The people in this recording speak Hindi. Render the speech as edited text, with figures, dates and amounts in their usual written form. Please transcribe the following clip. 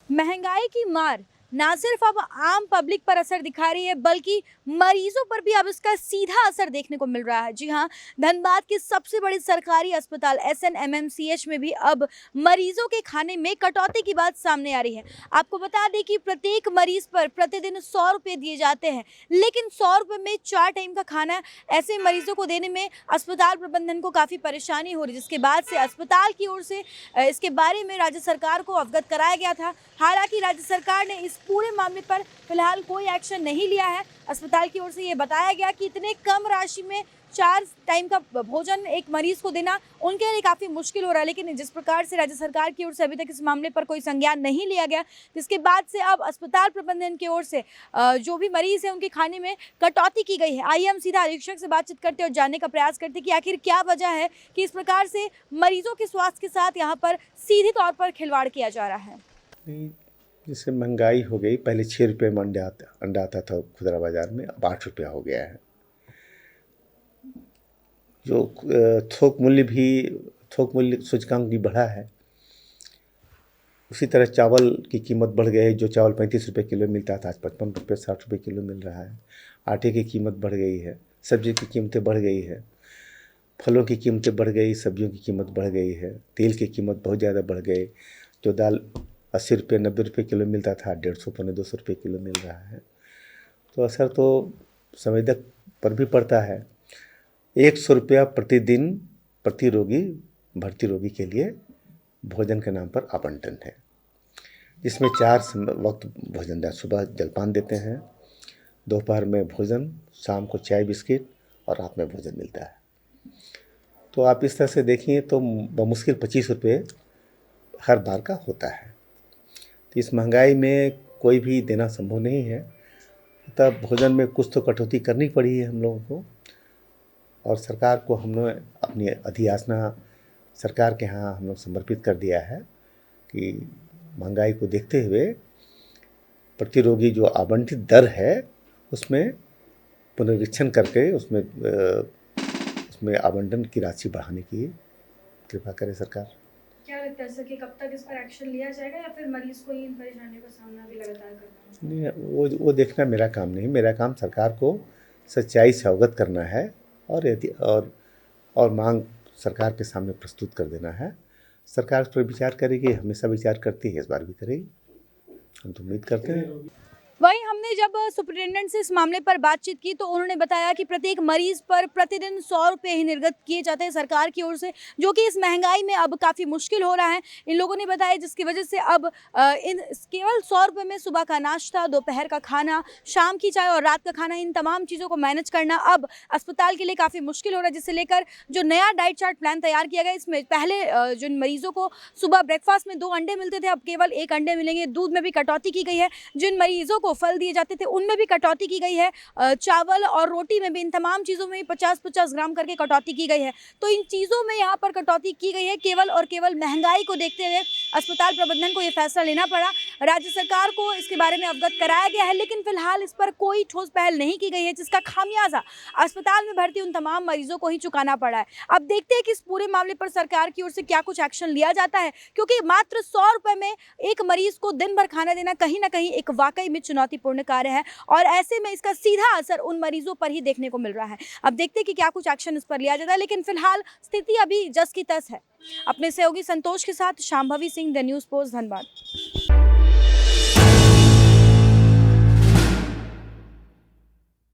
महंगाई की मार ना सिर्फ अब आम पब्लिक पर असर दिखा रही है बल्कि मरीजों पर भी अब इसका सीधा असर देखने को मिल रहा है। जी हाँ, धनबाद के सबसे बड़े सरकारी अस्पताल एसएनएमएमसीएच में भी अब मरीजों के खाने में कटौती की बात सामने आ रही है। आपको बता दें कि प्रत्येक मरीज पर प्रतिदिन 100 रुपये दिए जाते हैं, लेकिन 100 रुपये में 4 टाइम का खाना ऐसे मरीजों को देने में अस्पताल प्रबंधन को काफ़ी परेशानी हो रही है, जिसके बाद से अस्पताल की ओर से इसके बारे में राज्य सरकार को अवगत कराया गया था। हालांकि राज्य सरकार ने इस पूरे मामले पर फिलहाल कोई एक्शन नहीं लिया है। अस्पताल की ओर से ये बताया गया कि इतने कम राशि में 4 टाइम का भोजन एक मरीज को देना उनके लिए काफ़ी मुश्किल हो रहा है, लेकिन जिस प्रकार से राज्य सरकार की ओर से अभी तक इस मामले पर कोई संज्ञान नहीं लिया गया, जिसके बाद से अब अस्पताल प्रबंधन की ओर से जो भी मरीज है उनके खाने में कटौती की गई है। आइए हम सीधा अधीक्षक से बातचीत करते और जानने का प्रयास करते कि आखिर क्या वजह है कि इस प्रकार से मरीजों के स्वास्थ्य के साथ यहाँ पर सीधे तौर पर खिलवाड़ किया जा रहा है। जैसे महंगाई हो गई, पहले 6 रुपये में अंडा आता था खुदरा बाज़ार में, अब 8 रुपया हो गया है। जो थोक मूल्य सूचकांक भी बढ़ा है। उसी तरह चावल की कीमत बढ़ गई है। जो चावल 35 रुपये किलो मिलता था आज 55 रुपये 60 रुपये किलो मिल रहा है। आटे की कीमत बढ़ गई है, सब्जी की कीमतें बढ़ गई है, फलों की कीमतें बढ़ गई, सब्जियों की कीमत बढ़ गई है, तेल की कीमत बहुत ज़्यादा बढ़ गई। जो दाल 80 रुपये 90 रुपये किलो मिलता था 150 पौने 200 रुपये किलो मिल रहा है। तो असर तो संवेदक पर भी पड़ता है। 100 रुपया प्रतिदिन भर्ती रोगी के लिए भोजन के नाम पर आवंटन है, जिसमें 4 वक्त भोजन दें। सुबह जलपान देते हैं, दोपहर में भोजन, शाम को चाय बिस्किट और रात में भोजन मिलता है। तो आप इस तरह से देखिए तो बमुश्किल 25 रुपये हर बार का होता है। तो इस महंगाई में कोई भी देना संभव नहीं है, तब भोजन में कुछ तो कटौती करनी पड़ी है हम लोगों को। और सरकार को हमने अपनी अधियाचना सरकार के यहाँ हम लोग समर्पित कर दिया है कि महंगाई को देखते हुए प्रतिरोगी जो आवंटित दर है उसमें पुनरीक्षण करके उसमें आवंटन की राशि बढ़ाने की कृपा करे सरकार। क्या लगता है सर कि कब तक इस पर एक्शन लिया जाएगा या फिर मरीज को इन परेशानियों का सामना भी लगातार करना है? नहीं, वो देखना मेरा काम नहीं। मेरा काम सरकार को सच्चाई से अवगत करना है और मांग सरकार के सामने प्रस्तुत कर देना है। सरकार इस पर विचार करेगी, हमेशा विचार करती है, इस बार भी करेगी। हम तो उम्मीद करते हैं। वहीं हमने जब सुपरिटेंडेंट से इस मामले पर बातचीत की तो उन्होंने बताया कि प्रत्येक मरीज पर प्रतिदिन 100 रुपये ही निर्गत किए जाते हैं सरकार की ओर से, जो कि इस महंगाई में अब काफ़ी मुश्किल हो रहा है। इन लोगों ने बताया जिसकी वजह से अब इन केवल 100 रुपये में सुबह का नाश्ता, दोपहर का खाना, शाम की चाय और रात का खाना, इन तमाम चीज़ों को मैनेज करना अब अस्पताल के लिए काफ़ी मुश्किल हो रहा है। जिससे लेकर जो नया डाइट चार्ट प्लान तैयार किया गया, इसमें पहले जिन मरीजों को सुबह ब्रेकफास्ट में 2 अंडे मिलते थे, अब केवल 1 अंडे मिलेंगे। दूध में भी कटौती की गई है। जिन मरीजों को फल दिए जाते थे उनमें भी कटौती की गई है। चावल और रोटी में भी, इन तमाम चीज़ों में 50-50 ग्राम करके कटौती की गई है। तो इन चीज़ों में यहाँ पर कटौती की गई है। केवल और केवल महंगाई को देखते हुए अस्पताल प्रबंधन को ये फैसला लेना पड़ा। राज्य सरकार को इसके बारे में अवगत कराया गया है, लेकिन फिलहाल इस पर कोई ठोस पहल नहीं की गई है, जिसका खामियाजा अस्पताल में भर्ती उन तमाम मरीजों को ही चुकाना पड़ा है। अब देखते हैं कि इस पूरे मामले पर सरकार की ओर से क्या कुछ एक्शन लिया जाता है, क्योंकि मात्र 100 रुपये में एक मरीज को दिन भर खाना देना कहीं ना कहीं एक वाकई में चुनौतीपूर्ण कार्य है और ऐसे में इसका सीधा असर उन मरीजों पर ही देखने को मिल रहा है। अब देखते हैं कि क्या कुछ एक्शन इस पर लिया जाता है, लेकिन फिलहाल स्थिति अभी जस की तस है। अपने सहयोगी संतोष के साथ Shambhavi Singh, the news post, Dhanbad.